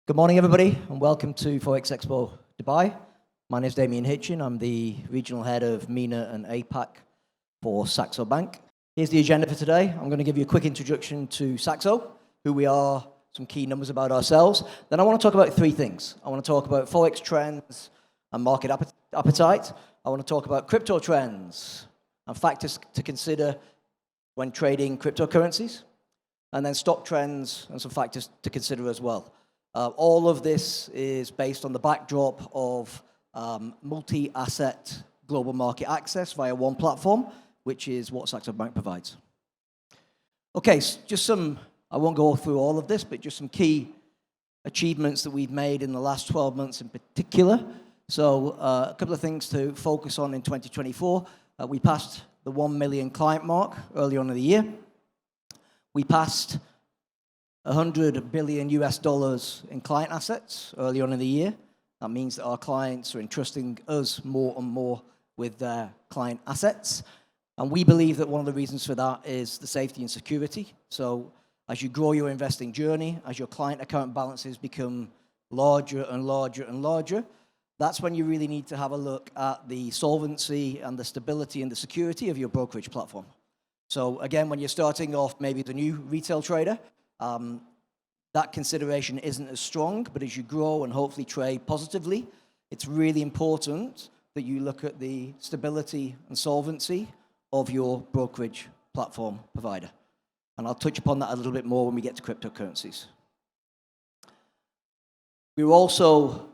Good morning, everybody, and welcome to Forex Expo Dubai. My name is Damian Hitchen. I'm the regional head of MENA and APAC for Saxo Bank. Here's the agenda for today. I'm going to give you a quick introduction to Saxo, who we are, some key numbers about ourselves. Then I want to talk about three things. I want to talk about Forex trends and market appetite. I want to talk about crypto trends and factors to consider when trading cryptocurrencies. And then stock trends and some factors to consider as well. All of this is based on the backdrop of multi-asset global market access via one platform, which is what Saxo Bank provides. Okay, just some, I won't go through all of this, but just some key achievements that we've made in the last 12 months in particular. So a couple of things to focus on in 2024. We passed the 1 million client mark early on in the year. We passed $100 billion in client assets early on in the year. That means that our clients are entrusting us more and more with their client assets. And we believe that one of the reasons for that is the safety and security. So as you grow your investing journey, as your client account balances become larger and larger and larger, that's when you really need to have a look at the solvency and the stability and the security of your brokerage platform. So again, when you're starting off maybe as a new retail trader, that consideration isn't as strong, but as you grow and hopefully trade positively, it's really important that you look at the stability and solvency of your brokerage platform provider. And I'll touch upon that a little bit more when we get to cryptocurrencies. We were also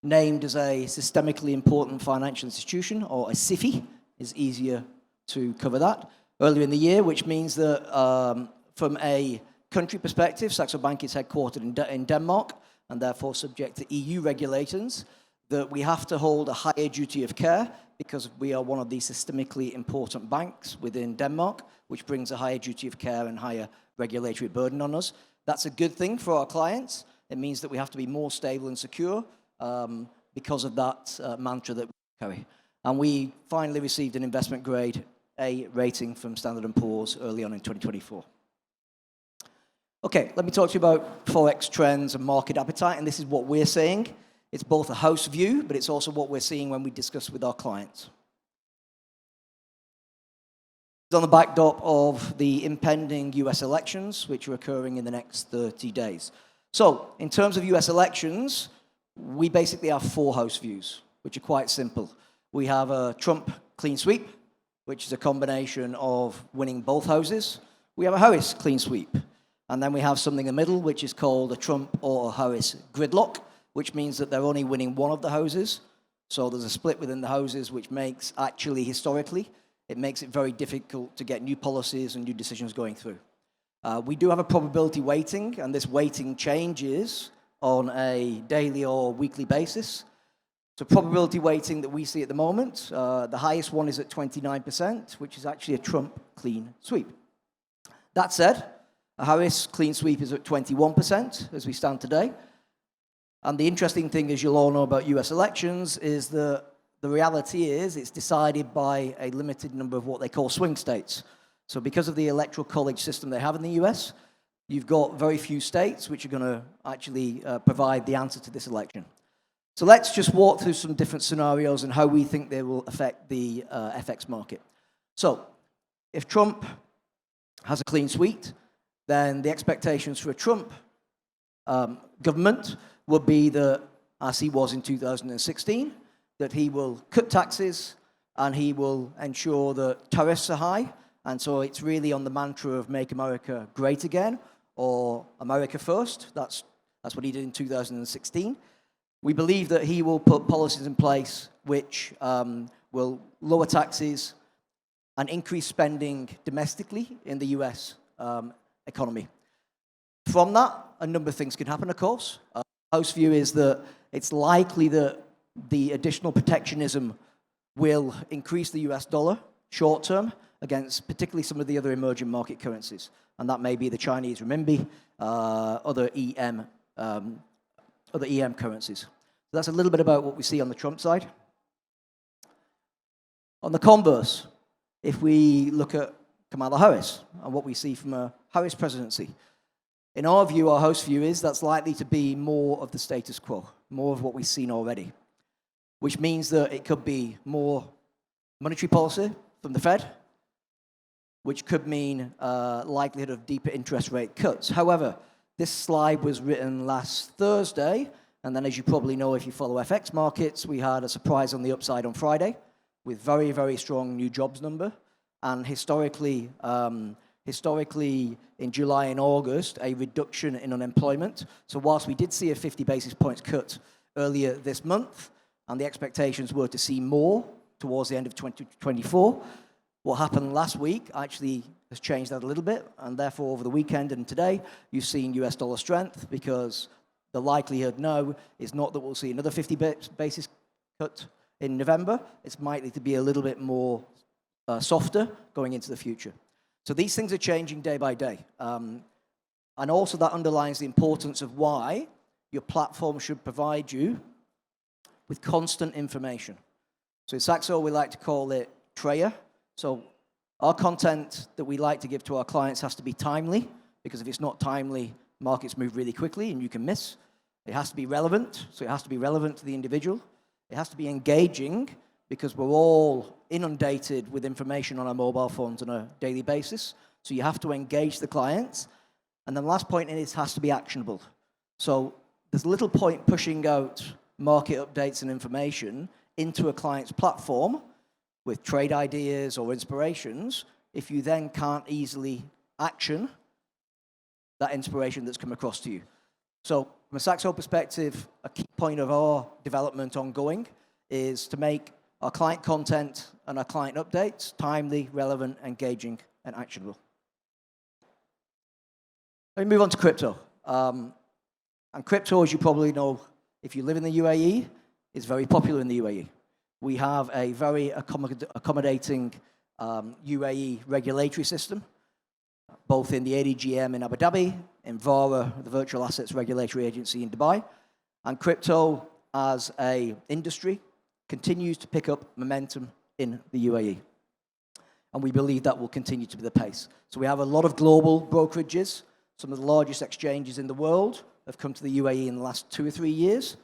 named as a systemically important financial institution, or a SIFI, is easier to cover that, earlier in the year, which means that from a country perspective, Saxo Bank is headquartered in Denmark and therefore subject to EU regulations, that we have to hold a higher duty of care because we are one of the systemically important banks within Denmark, which brings a higher duty of care and higher regulatory burden on us. That's a good thing for our clients. It means that we have to be more stable and secure because of that mantra that we carry. And we finally received an investment grade A rating from Standard & Poor's early on in 2024. Okay, let me talk to you about Forex trends and market appetite, and this is what we're seeing. It's both a house view, but it's also what we're seeing when we discuss with our clients. It's on the backdrop of the impending US elections, which are occurring in the next 30 days. So, in terms of US elections, we basically have four house views, which are quite simple. We have a Trump clean sweep, which is a combination of winning both houses. We have a Harris clean sweep. And then we have something in the middle, which is called a Trump or a Harris gridlock, which means that they're only winning one of the houses. So there's a split within the houses, which makes, actually, historically, it makes it very difficult to get new policies and new decisions going through. We do have a probability weighting, and this weighting changes on a daily or weekly basis. So probability weighting that we see at the moment, the highest one is at 29%, which is actually a Trump clean sweep. That said, a Harris clean sweep is at 21% as we stand today. And the interesting thing, as you'll all know about US elections, is that the reality is it's decided by a limited number of what they call swing states. So because of the electoral college system they have in the US, you've got very few states which are going to actually provide the answer to this election. So let's just walk through some different scenarios and how we think they will affect the FX market. So if Trump has a clean sweep, then the expectations for a Trump government would be that, as he was in 2016, that he will cut taxes and he will ensure that tariffs are high. And so it's really on the mantra of Make America Great Again or America First. That's what he did in 2016. We believe that he will put policies in place which will lower taxes and increase spending domestically in the US economy. From that, a number of things can happen, of course. House view is that it's likely that the additional protectionism will increase the US dollar short term against particularly some of the other emerging market currencies. And that may be the Chinese renminbi, other EM currencies. So that's a little bit about what we see on the Trump side. On the converse, if we look at Kamala Harris and what we see from a Harris presidency, In our view, our host view is that's likely to be more of the status quo, more of what we've seen already, which means that it could be more monetary policy from the Fed, which could mean likelihood of deeper interest rate cuts. However, this slide was written last Thursday, and then as you probably know if you follow FX markets, we had a surprise on the upside on Friday with very, very strong new jobs number. And historically, in July and August, a reduction in unemployment. So whilst we did see a 50 basis points cut earlier this month, and the expectations were to see more towards the end of 2024, what happened last week actually has changed that a little bit, and therefore over the weekend and today, you've seen US dollar strength because the likelihood now is not that we'll see another 50 basis cut in November. It's likely to be a little bit more softer going into the future. So these things are changing day by day. And also that underlines the importance of why your platform should provide you with constant information. So in Saxo, we like to call it Treya. So our content that we like to give to our clients has to be timely, because if it's not timely, markets move really quickly and you can miss. It has to be relevant, so it has to be relevant to the individual. It has to be engaging, because we're all inundated with information on our mobile phones on a daily basis. So you have to engage the clients. And then the last point is it has to be actionable. So there's little point pushing out market updates and information into a client's platform with trade ideas or inspirations if you then can't easily action that inspiration that's come across to you. So from a Saxo perspective, a key point of our development ongoing is to make our client content and our client updates timely, relevant, engaging, and actionable. Let me move on to crypto. And crypto, as you probably know, if you live in the UAE, is very popular in the UAE. We have a very accommodating UAE regulatory system, both in the ADGM in Abu Dhabi, in VARA, the Virtual Assets Regulatory Agency in Dubai, and crypto as an industry continues to pick up momentum in the UAE. And we believe that will continue to be the pace. So we have a lot of global brokerages. Some of the largest exchanges in the world have come to the UAE in the last 2 or 3 years,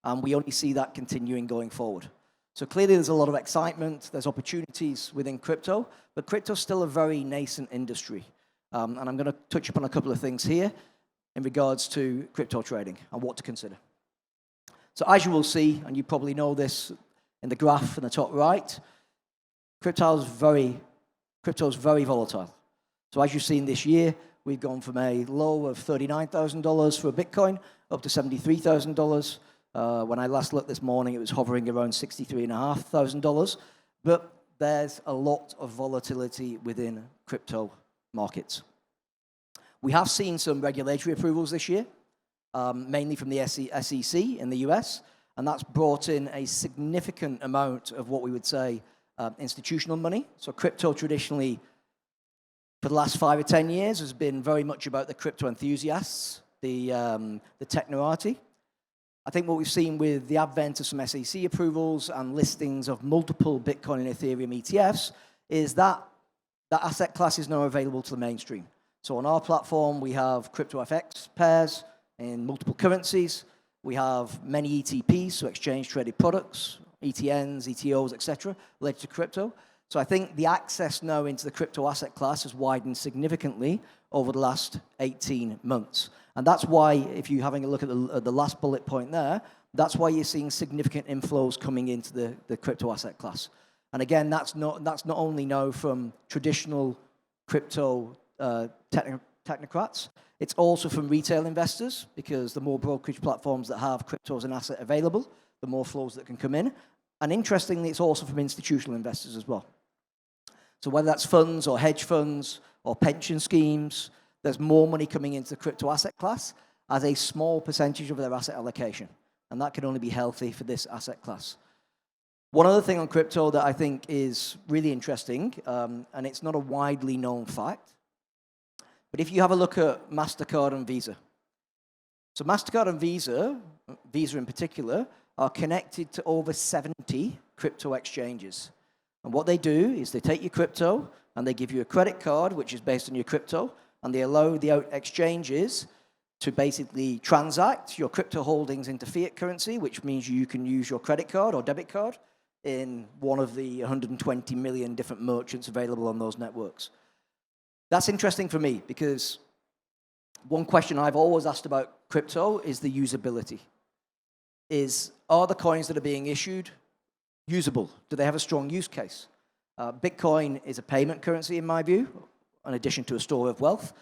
and we only see that continuing going forward. So clearly there's a lot of excitement, there's opportunities within crypto, but crypto's still a very nascent industry. And I'm going to touch upon a couple of things here in regards to crypto trading and what to consider. So as you will see, and you probably know this in the graph in the top right, crypto's very volatile. So as you've seen this year, we've gone from a low of $39,000 for a Bitcoin up to $73,000. When I last looked this morning, it was hovering around $63,500. But there's a lot of volatility within crypto markets. We have seen some regulatory approvals this year, mainly from the SEC in the US, and that's brought in a significant amount of what we would say institutional money. So crypto traditionally, for the last 5 or 10 years, has been very much about the crypto enthusiasts, the technorati. I think what we've seen with the advent of some SEC approvals and listings of multiple Bitcoin and Ethereum ETFs is that asset class is now available to the mainstream. So on our platform, we have crypto FX pairs in multiple currencies. We have many ETPs, so exchange-traded products, ETNs, ETOs, etc., related to crypto. So I think the access now into the crypto asset class has widened significantly over the last 18 months. And that's why, if you're having a look at the last bullet point there, that's why you're seeing significant inflows coming into the crypto asset class. And again, that's not only now from traditional crypto technocrats, it's also from retail investors, because the more brokerage platforms that have crypto as an asset available, the more flows that can come in. And interestingly, it's also from institutional investors as well. So whether that's funds or hedge funds or pension schemes, there's more money coming into the crypto asset class as a small percentage of their asset allocation. And that can only be healthy for this asset class. One other thing on crypto that I think is really interesting, and it's not a widely known fact, but if you have a look at MasterCard and Visa. So MasterCard and Visa in particular, are connected to over 70 crypto exchanges. And what they do is they take your crypto and they give you a credit card, which is based on your crypto, and they allow the exchanges to basically transact your crypto holdings into fiat currency, which means you can use your credit card or debit card in one of the 120 million different merchants available on those networks. That's interesting for me because one question I've always asked about crypto is the usability. Are the coins that are being issued usable? Do they have a strong use case? Bitcoin is a payment currency in my view, in addition to a store of wealth.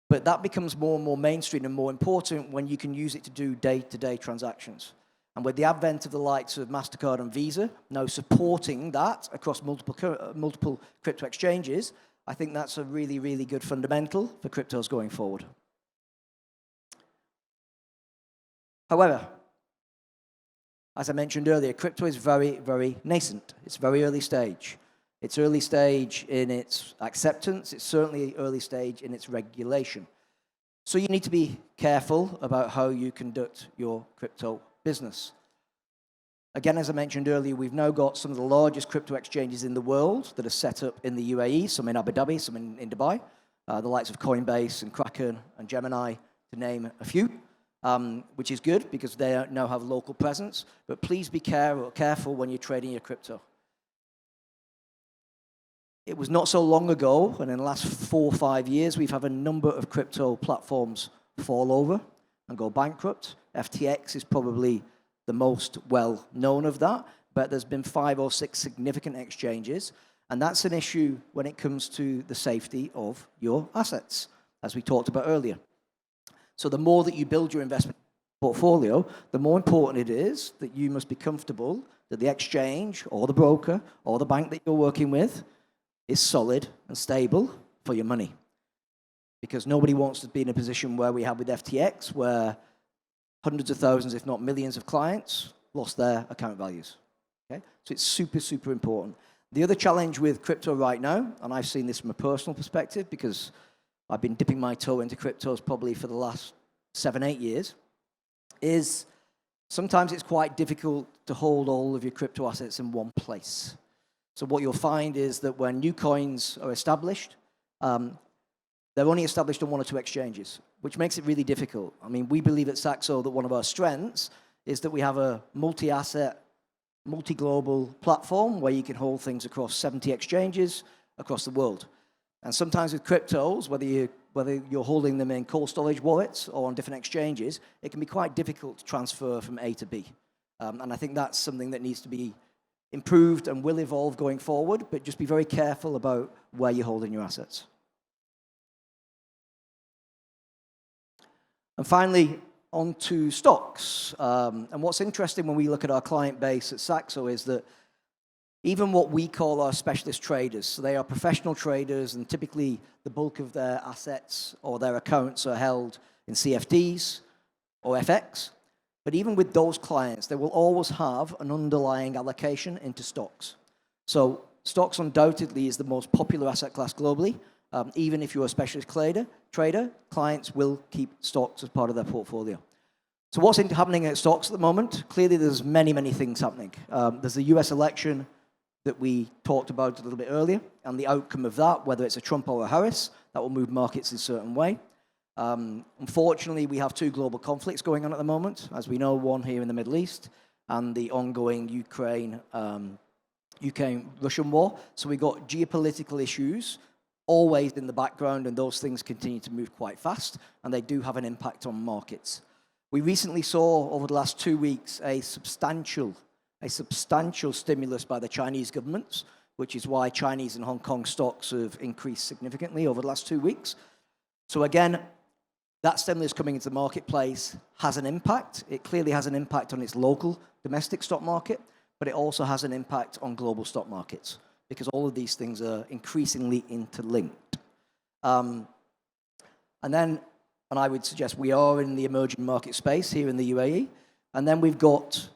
But that becomes more and more mainstream and more important when you can use it to do day-to-day transactions. And with the advent of the likes of MasterCard and Visa now supporting that across multiple crypto exchanges, I think that's a really, really good fundamental for cryptos going forward. However, as I mentioned earlier, crypto is very, very nascent. It's very early stage. It's early stage in its acceptance. It's certainly early stage in its regulation. So you need to be careful about how you conduct your crypto business. Again, as I mentioned earlier, we've now got some of the largest crypto exchanges in the world that are set up in the UAE, some in Abu Dhabi, some in Dubai, the likes of Coinbase and Kraken and Gemini, to name a few, which is good because they now have local presence. But please be careful when you're trading your crypto. It was not so long ago, and in the last 4 or 5 years, we've had a number of crypto platforms fall over and go bankrupt. FTX is probably the most well-known of that, but there's been 5 or 6 significant exchanges, and that's an issue when it comes to the safety of your assets, as we talked about earlier. So the more that you build your investment portfolio, the more important it is that you must be comfortable that the exchange or the broker or the bank that you're working with is solid and stable for your money. Because nobody wants to be in a position where we have with FTX, where hundreds of thousands, if not millions of clients lost their account values. Okay? So it's super, super important. The other challenge with crypto right now, and I've seen this from a personal perspective because I've been dipping my toe into cryptos probably for the last 7, 8 years, is sometimes it's quite difficult to hold all of your crypto assets in one place. So what you'll find is that when new coins are established, they're only established on 1 or 2 exchanges, which makes it really difficult. I mean, we believe at Saxo that one of our strengths is that we have a multi-asset, multi-global platform where you can hold things across 70 exchanges across the world. And sometimes with cryptos, whether you're holding them in cold storage wallets or on different exchanges, it can be quite difficult to transfer from A to B. And I think that's something that needs to be improved and will evolve going forward, but just be very careful about where you're holding your assets. And finally, on to stocks. And what's interesting when we look at our client base at Saxo is that even what we call our specialist traders, so they are professional traders, and typically the bulk of their assets or their accounts are held in CFDs or FX. But even with those clients, they will always have an underlying allocation into stocks. So stocks undoubtedly is the most popular asset class globally. Even if you're a specialist trader, clients will keep stocks as part of their portfolio. So what's happening at stocks at the moment? Clearly, there's many, many things happening. There's the US election that we talked about a little bit earlier, and the outcome of that, whether it's a Trump or a Harris, that will move markets in a certain way. Unfortunately, we have 2 global conflicts going on at the moment, as we know, one here in the Middle East and the ongoing Ukraine-Russian war. So we've got geopolitical issues always in the background, and those things continue to move quite fast, and they do have an impact on markets. We recently saw, over the last 2 weeks, a substantial stimulus by the Chinese governments, which is why Chinese and Hong Kong stocks have increased significantly over the last 2 weeks. So again, that stimulus coming into the marketplace has an impact. It clearly has an impact on its local domestic stock market, but it also has an impact on global stock markets because all of these things are increasingly interlinked. And I would suggest we are in the emerging market space here in the UAE, and then we've got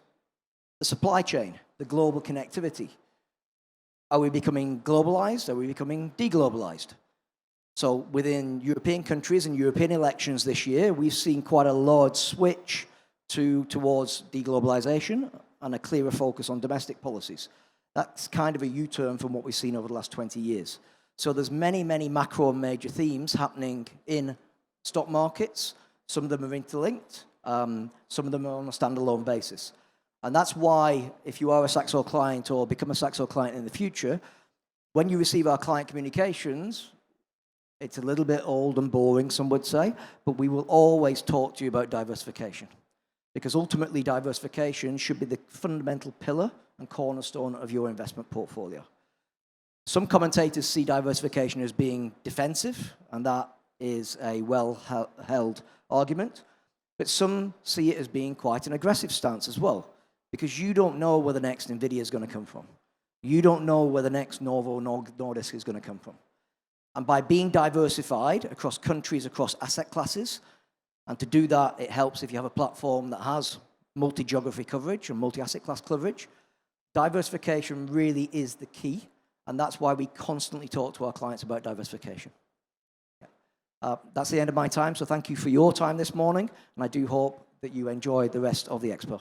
the supply chain, the global connectivity. Are we becoming globalized? Are we becoming deglobalized? So within European countries and European elections this year, we've seen quite a large switch towards deglobalization and a clearer focus on domestic policies. That's kind of a U-turn from what we've seen over the last 20 years. So there's many, many macro and major themes happening in stock markets. Some of them are interlinked. Some of them are on a standalone basis. And that's why, if you are a Saxo client or become a Saxo client in the future, when you receive our client communications, it's a little bit old and boring, some would say, but we will always talk to you about diversification. Because ultimately, diversification should be the fundamental pillar and cornerstone of your investment portfolio. Some commentators see diversification as being defensive, and that is a well-held argument. But some see it as being quite an aggressive stance as well, because you don't know where the next NVIDIA is going to come from. You don't know where the next Novo Nordisk is going to come from. And by being diversified across countries, across asset classes, and to do that, it helps if you have a platform that has multi-geography coverage and multi-asset class coverage. Diversification really is the key, and that's why we constantly talk to our clients about diversification. That's the end of my time, so thank you for your time this morning, and I do hope that you enjoy the rest of the expo.